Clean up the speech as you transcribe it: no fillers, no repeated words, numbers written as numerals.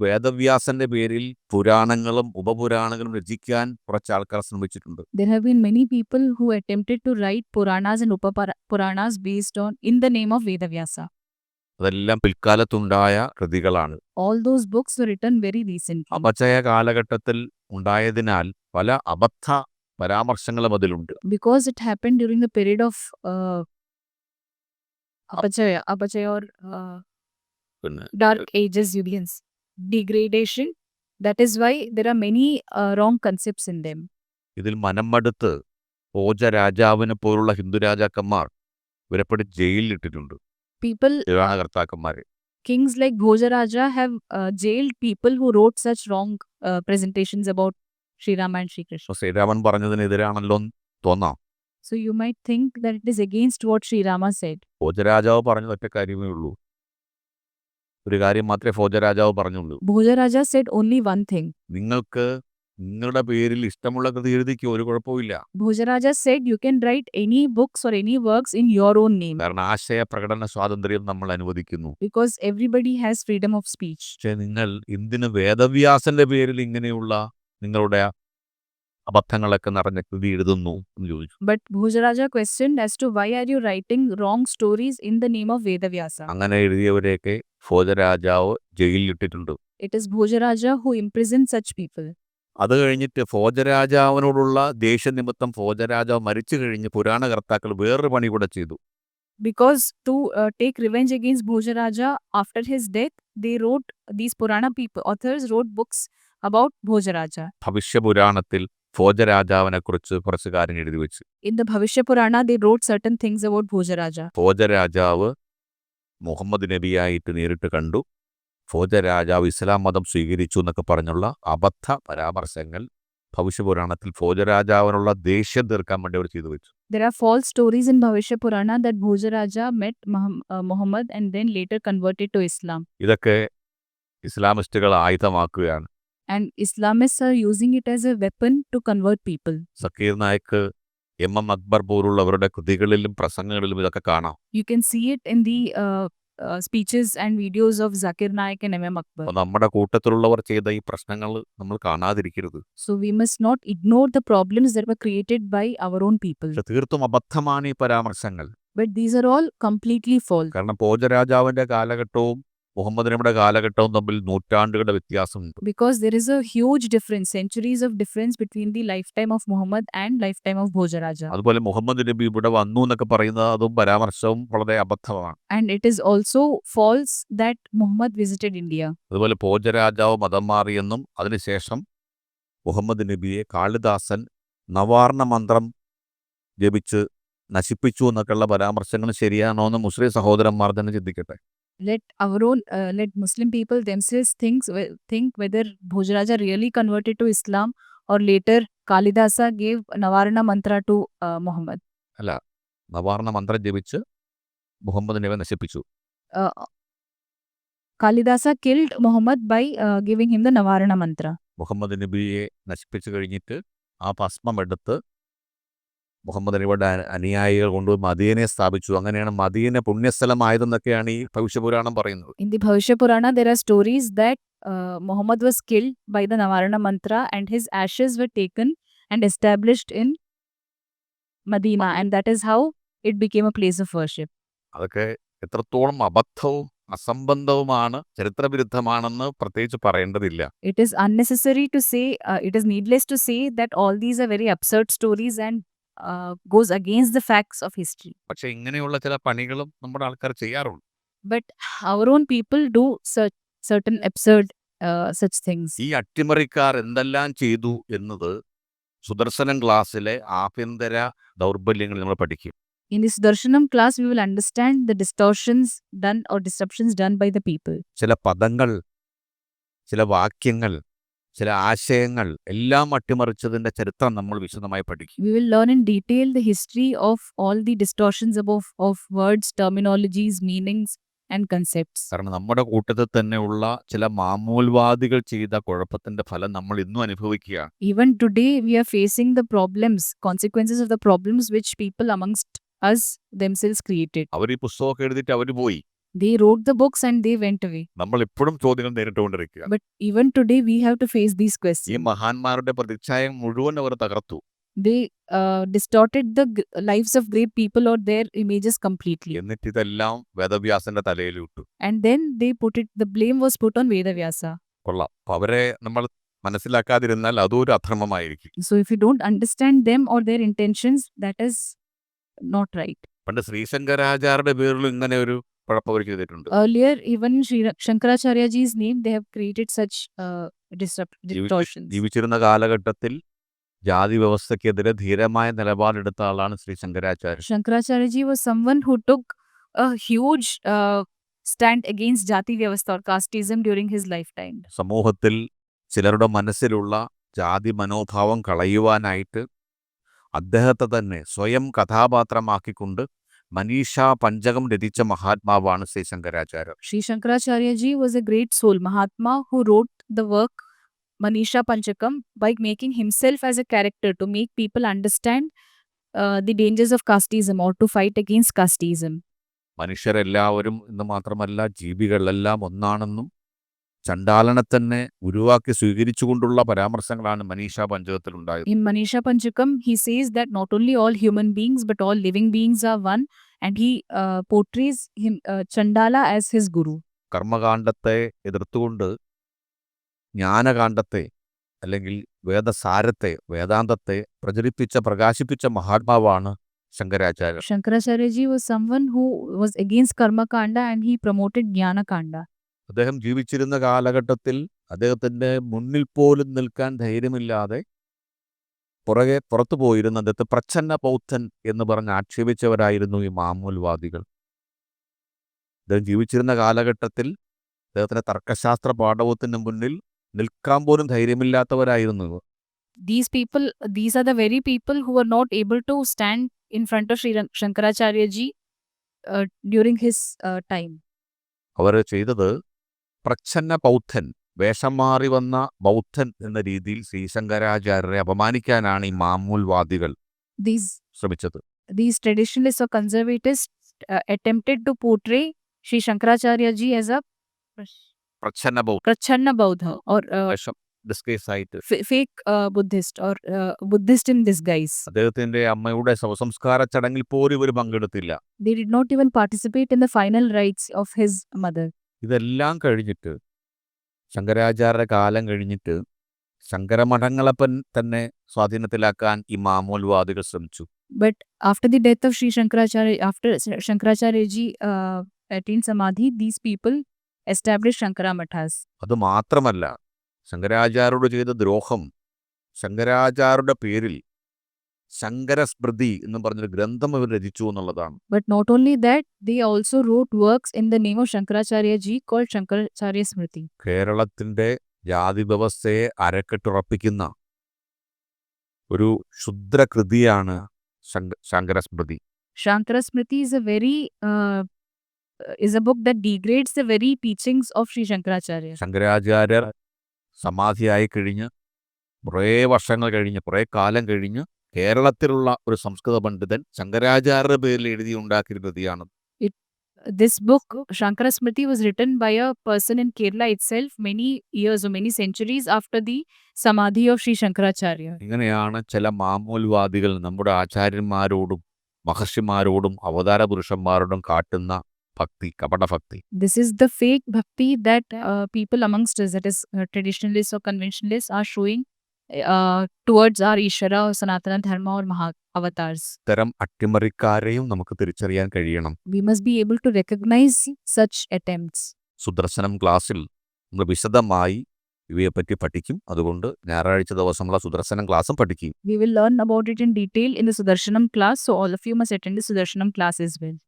വേദവ്യാസന്റെ പേരിൽ പുരാണങ്ങളും ഉപപുരാണങ്ങളും രചിക്കാൻ കുറച്ച് ആൾക്കാർ ശ്രമിച്ചിട്ടുണ്ട്. There have been many people who attempted to write Puranas and Upapuranas based on in the name of Vedavyasa. അതെല്ലാം പിൽക്കാലത്തുണ്ടായ കൃതികളാണ്. All those books were written very recently. അപചയ കാലഘട്ടത്തിൽ ഉണ്ടായതിനാൽ പല അബദ്ധ പരാമർശങ്ങളും അതിലുണ്ട്. Because it happened during the period of Apachaya or പിന്നെ dark ages, Julians. Degradation. That is why there are many wrong concepts in them. ഇതിൽ മനംമടുത്ത് ഭോജ രാജാവിനെ പോലുള്ള ഹിന്ദു രാജാക്കന്മാർ ഇവരെപ്പടി ജയിലിലിട്ടിട്ടുണ്ട്. People, പുരാണകർത്താക്കന്മാരെ. kings like Bhojaraja have jailed people who wrote such wrong presentations about Sri Rama and Sri Krishna. Sreeraman പറഞ്ഞതിനെതിരാണല്ലോ തോന്നാം. So you might think that it is against what Sri Rama said. ഭോജരാജാവ് പറഞ്ഞത് ഒറ്റ കാര്യമേ ഉള്ളൂ. ഒരു കാര്യം മാത്രമേ ഭോജരാജാവ് പറഞ്ഞുള്ളൂ. Bhojaraja said only one thing. നിങ്ങൾക്ക് നിങ്ങളുടെ പേരിൽ ഇഷ്ടമുള്ള കൃതി എഴുതിക്കോ, ഒരു കുഴപ്പമില്ല. Bhojaraja said you can write any books or any works in your own name കാരണം ആശയ പ്രകടന സ്വാതന്ത്ര്യം നമ്മൾ അനുവദിക്കുന്നു. because everybody has freedom of speech. പക്ഷേ നിങ്ങൾ എന്തിന് വേദവ്യാസന്റെ പേരിൽ ഇങ്ങനെയുള്ള നിങ്ങളുടെ അബദ്ധങ്ങളൊക്കെ നിറഞ്ഞ കൃതി എഴുതുന്നു എന്ന് ചോദിച്ചു. But Bhojaraja questioned as to why are you writing wrong stories in the name of Vedavyasa. അങ്ങനെ എഴുതിയവരെയൊക്കെ ഭോജരാജാവ് ജയിലിലിട്ടിട്ടുണ്ട്. It is Bhojaraja who imprisoned such people. അത് കഴിഞ്ഞിട്ട് ഭോജരാജാവിനോടുള്ള ദേഷ്യനിമിത്തം ഭോജരാജാവ് മരിച്ചു കഴിഞ്ഞ് പുരാണകർത്താക്കൾ വേറൊരു പണി കൂടെ ചെയ്തു. Because to take revenge against Bhojaraja after his death, they wrote, these Purana people, authors wrote books about Bhojaraja. ഭവിഷ്യ പുരാണത്തിൽ ഭോജരാജാവിനെ കുറിച്ച് കുറച്ച് കാര്യങ്ങൾ എഴുതി വെച്ചു. In the Bhavisha Purana, they wrote certain things about Bhojaraja. ഭോജരാജാവ് Muhammad നബിയായിട്ട് നേരിട്ട് കണ്ടു, ഭോജരാജാവ് ഇസ്ലാം മതം സ്വീകരിച്ചു എന്നൊക്കെ പറഞ്ഞുള്ള അബദ്ധ പരാമർശങ്ങൾ ഭവിഷ്യപുരാണത്തിൽ ഭോജരാജാവിനുള്ള ദേഷ്യം തീർക്കാൻ വേണ്ടി അവർ ചെയ്തു വെച്ചു. There are false stories in Bhavisha Purana that Bhojaraja met Muhammad and then later converted to Islam. ഇതൊക്കെ ഇസ്ലാമിസ്റ്റുകൾ ആയുധമാക്കുകയാണ്. And Islamists are using it as a weapon to convert people. Zakir Naik, M Akbar പോലുള്ളവരുടെ കൃതികളിലും പ്രസംഗങ്ങളിലും ഇതൊക്കെ കാണാം. You can see it in the speeches and videos of Zakir Naik and M. Akbar. അപ്പോൾ നമ്മുടെ കൂട്ടത്തിലുള്ളവർ ചെയ്ത ഈ പ്രശ്നങ്ങൾ നമ്മൾ കാണാതിരിക്കരുത്. So we must not ignore the problems that were created by our own people. പക്ഷെ തീർത്തും അബദ്ധമാണ് ഈ പരാമർശങ്ങൾ. But these are all completely false. കാരണം ഭോജരാജാവിന്റെ കാലഘട്ടവും മുഹമ്മദ് നബിയുടെ കാലഘട്ടവും തമ്മിൽ നൂറ്റാണ്ടുകളുടെ വ്യത്യാസമുണ്ട്. Because there is a huge difference, centuries of difference between the lifetime of Muhammad and lifetime of Bhojaraja. അതുപോലെ മുഹമ്മദ് നബി ഇവിടെ വന്നു എന്നൊക്കെ പറയുന്നത് അതും പരാമർശവും വളരെ അബദ്ധമാണ്. And it is also false that Muhammad visited India. അതുപോലെ ഭോജരാജാവ് മതം മാറിയെന്നും അതിനുശേഷം മുഹമ്മദ് നബിയെ കാളിദാസൻ നവാർണ മന്ത്രം ജപിച്ച് നശിപ്പിച്ചു എന്നൊക്കെയുള്ള പരാമർശങ്ങൾ ശരിയാണോ എന്ന് മുസ്ലിം സഹോദരന്മാർ തന്നെ ചിന്തിക്കട്ടെ. Let Muslim people themselves think whether Bhojaraja really converted to Islam or later Kalidasa gave Navarana mantra to Muhammad. അല്ല, നവാർണ മന്ത്രം ജപിച്ച് മുഹമ്മദ് നബിയെ നശിപ്പിച്ചു. Kalidasa killed Muhammad by giving him the Navarana mantra. Muhammad നബിയെ നശിപ്പിച്ചു കഴിഞ്ഞിട്ട് ആ ഭസ്മം എടുത്ത് മുഹമ്മദ് നബിയുടെ അനുയായികൾ കൊണ്ടുപോയി മദീനയെ സ്ഥാപിച്ചു. അങ്ങനെയാണ് മദീന പുണ്യസ്ഥലമായതെന്നൊക്കെയാണ് ഈ ഭവിഷ്യപുരാണം പറയുന്നത്. In the Bhavisha Purana, there are stories that Muhammad was killed by the Navarana mantra and his ashes were taken and established in Medina, and that is how it became a place of worship. അതൊക്കെ എത്രത്തോളം അബദ്ധവും അസംബന്ധവുമാണ്, ചരിത്രവിരുദ്ധമാണെന്ന് പ്രത്യേകിച്ച് പറയേണ്ടതില്ല. It is unnecessary to say, it is needless to say that all these are very absurd stories and goes against the facts of history. പക്ഷെ ഇങ്ങനെയുള്ള ചില പണികളും നമ്മുടെ ആൾക്കാർ ചെയ്യാറുണ്ട്. But our own people do certain absurd such things. ഈ അട്ടിമറിക്കാർ എന്തെല്ലാം ചെയ്തു എന്നത് സുദർശനം ക്ലാസ്സിലെ ആഭ്യന്തര ദൗർബല്യങ്ങൾ നമ്മൾ പഠിക്കും. In this Darshanam class, we will understand the distortions done or disruptions done by the people. ചില പദങ്ങൾ, ചില വാക്യങ്ങൾ, ചില ആശയങ്ങൾ എല്ലാം അട്ടിമറിച്ചതിന്റെ ചരിത്രം നമ്മൾ വിശദമായി പഠിക്കും. We will learn in detail the history of all the distortions of words, terminologies, meanings and concepts. കാരണം നമ്മുടെ കൂട്ടത്തിൽ തന്നെയുള്ള ചില മാമൂൽവാദികൾ ചെയ്ത കുഴപ്പത്തിന്റെ ഫലം നമ്മൾ ഇന്നും അനുഭവിക്കുകയാണ്. Even today we are facing the problems, consequences of the problems which people amongst us themselves created. അവർ ഈ പുസ്തകമൊക്കെ എഴുതിയിട്ട് അവർ പോയി. They wrote the books and they went away. നമ്മൾ ഇപ്പോഴും ചോദ്യങ്ങൾ നേരിട്ടുകൊണ്ടിരിക്കുക. But even today, we have to face these ഈ questions. മഹാന്മാരുടെ പ്രതിച്ഛായം മുഴുവൻ അവർ തകർത്തു. They distorted the lives of great people or their images completely. എന്നിട്ട് ഇതെല്ലാം വേദവ്യാസന്റെ തലയിൽ ഇട്ടു. And then the blame was put on Vedavyasa. കൊള്ളാം. അപ്പൊ അവരെ നമ്മൾ മനസ്സിലാക്കാതിരുന്നാൽ അതും ഒരു അധർമ്മമായിരിക്കും. So if you don't understand them or their intentions, that is not right. പണ്ട് ശ്രീശങ്കരാചാര്യരുടെ പേരിൽ ഇങ്ങനെ ഒരു കുഴപ്പം അവർ ചെയ്തിട്ടുണ്ട്. Earlier, even Shankaracharya ji's name, they have created such distortions. ജീവിച്ചിരുന്ന കാലഘട്ടത്തിൽ ജാതി വ്യവസ്ഥക്കെതിരെ ധീരമായ നിലപാടെടുത്ത ആളാണ് Shri Shankaracharya. Shankaracharya ji was someone who took a huge stand against jati vyavastha or casteism during his lifetime. സമൂഹത്തിൽ ചിലരുടെ മനസ്സിലുള്ള ജാതി മനോഭാവം കളയുവാനായിട്ട് അദ്ദേഹത്തെ തന്നെ സ്വയം കഥാപാത്രമാക്കിക്കൊണ്ട് മനീഷാ പഞ്ചകം രചിച്ച മഹാത്മാവാണ് Shri Shankaracharya. Sri Shankaracharya ji was a great soul Mahatma who wrote the work Manisha Panchakam by making himself as a character to make people understand the dangers of casteism or to fight against casteism. മനുഷ്യരെല്ലാവരും എന്ന് മാത്രമല്ല ജീവികളെല്ലാം ഒന്നാണെന്നും ചണ്ടാലനെ തന്നെ ഗുരുവാക്കി സ്വീകരിച്ചുകൊണ്ടുള്ള പരാമർശങ്ങളാണ് മനീഷാ പഞ്ചകത്തിൽ ഉണ്ടായത്. In Manisha Panchakam, he says that not only all human beings but all living beings are one, and he portrays him Chandala as his guru. കർമ്മകാണ്ഡത്തെ എതിർത്തുകൊണ്ട് ജ്ഞാനകാണ്ഡത്തെ അല്ലെങ്കിൽ വേദസാരത്തെ വേദാന്തത്തെ പ്രകാശിപ്പിച്ച മഹാത്മാവാണ് Shankaracharya. Shankaracharya ji was someone who was against Karma Kanda and he promoted Jnana Kanda. അദ്ദേഹം ജീവിച്ചിരുന്ന കാലഘട്ടത്തിൽ അദ്ദേഹത്തിൻ്റെ മുന്നിൽ പോലും നിൽക്കാൻ ധൈര്യമില്ലാതെ പുറത്തു പോയിരുന്ന അദ്ദേഹത്തെ പ്രച്ഛന്ന ബൗദ്ധൻ എന്ന് പറഞ്ഞ് ആക്ഷേപിച്ചവരായിരുന്നു ഈ മാമൂൽവാദികൾ. അദ്ദേഹം ജീവിച്ചിരുന്ന കാലഘട്ടത്തിൽ അദ്ദേഹത്തിൻ്റെ തർക്കശാസ്ത്ര പാഠവത്തിന് മുന്നിൽ നിൽക്കാൻ പോലും ധൈര്യമില്ലാത്തവരായിരുന്നു. These are the very people who were not able to stand in front of Sri Shankaracharya ji during his time. അവർ ചെയ്തത് പ്രച്ഛന്ന ബൗദ്ധൻ, വേഷം മാറി വന്ന ബൗദ്ധൻ എന്ന രീതിയിൽ ശ്രീശങ്കരാചാര്യരെ അപമാനിക്കാനാണ് ഈ മാമൂൽവാദികൾ ശ്രമിച്ചത്. These traditionalists or conservatives attempted to portray Sri Shankaracharya ji as a Prachanna Buddha or disguise ആയിട്ട് fake Buddhist or Buddhist in disguise. അദ്ദേഹത്തിന്റെ അമ്മയുടെ ശവസംസ്കാര ചടങ്ങിൽ പോലും ഇവർ പങ്കെടുത്തില്ല. They did not even participate in the final rites of his mother. ഇതെല്ലാം കഴിഞ്ഞിട്ട് ശങ്കരാചാര്യ കാലം കഴിഞ്ഞിട്ട് ശങ്കരമഠങ്ങളപ്പൻ തന്നെ സ്വാധീനത്തിലാക്കാൻ ഈ മാമൂൽവാദികൾ ശ്രമിച്ചു. But after the death of Sri Shankaracharya, after Shankaracharya ji attained samadhi, these people established Shankara Mathas. അത് മാത്രമല്ല, ശങ്കരാചാര്യോട് ചെയ്ത ദ്രോഹം, ശങ്കരാചാര്യരുടെ പേരിൽ ശങ്കരസ്മൃതി എന്ന് പറഞ്ഞൊരു ഗ്രന്ഥം ഇവർ രചിച്ചു എന്നുള്ളതാണ്. But not only that, they also wrote works in the name of Shankaracharya ji called Shankaracharya Smriti. കേരളത്തിന്റെ ജാതി വ്യവസ്ഥയെ അരക്കെട്ടുറപ്പിക്കുന്ന ഒരു ക്ഷുദ്രകൃതിയാണ് Shankarasmriti. Shankara Smriti is a book that degrades the very teachings of Sri Shankaracharya. ശങ്കരാചാര്യർ സമാധിയായി കഴിഞ്ഞ് കുറേ കാലം കഴിഞ്ഞ് കേരളത്തിലുള്ള ഒരു സംസ്കൃത പണ്ഡിതൻ ശങ്കരാചാര്യരുടെ പേരിൽ എഴുതി ഉണ്ടാക്കിയ കൃതിയാണ്. This book, Shankara Smriti, was written by a person in Kerala itself many years or many centuries after the samadhi of Sri Shankaracharya. ഇങ്ങനെയാണ് ചില മാമൂൽവാദികൾ നമ്മുടെ ആചാര്യന്മാരോടും മഹർഷിമാരോടും അവതാര പുരുഷന്മാരോടും കാട്ടുന്ന ഭക്തി, കപടഭക്തി. This is the fake bhakti that people amongst us, that is traditionalists or conventionalists, are showing towards our Ishvara or SanathanaDharma or Maha-avatars. ഇത്തരം അട്ടിമറിക്കാരെയും നമുക്ക് തിരിച്ചറിയാൻ കഴിയണം. We must be able to recognize such attempts. Sudarshanam ക്ലാസ്സിൽ നമ്മൾ വിശദമായി ഇവയെപ്പറ്റി പഠിക്കും. അതുകൊണ്ട് ഞായറാഴ്ച ദിവസമുള്ള സുദർശനം ക്ലാസ്സും പഠിക്കും. We will learn about it in detail in the Sudarshanam class, so all of you must attend the Sudarshanam class as well.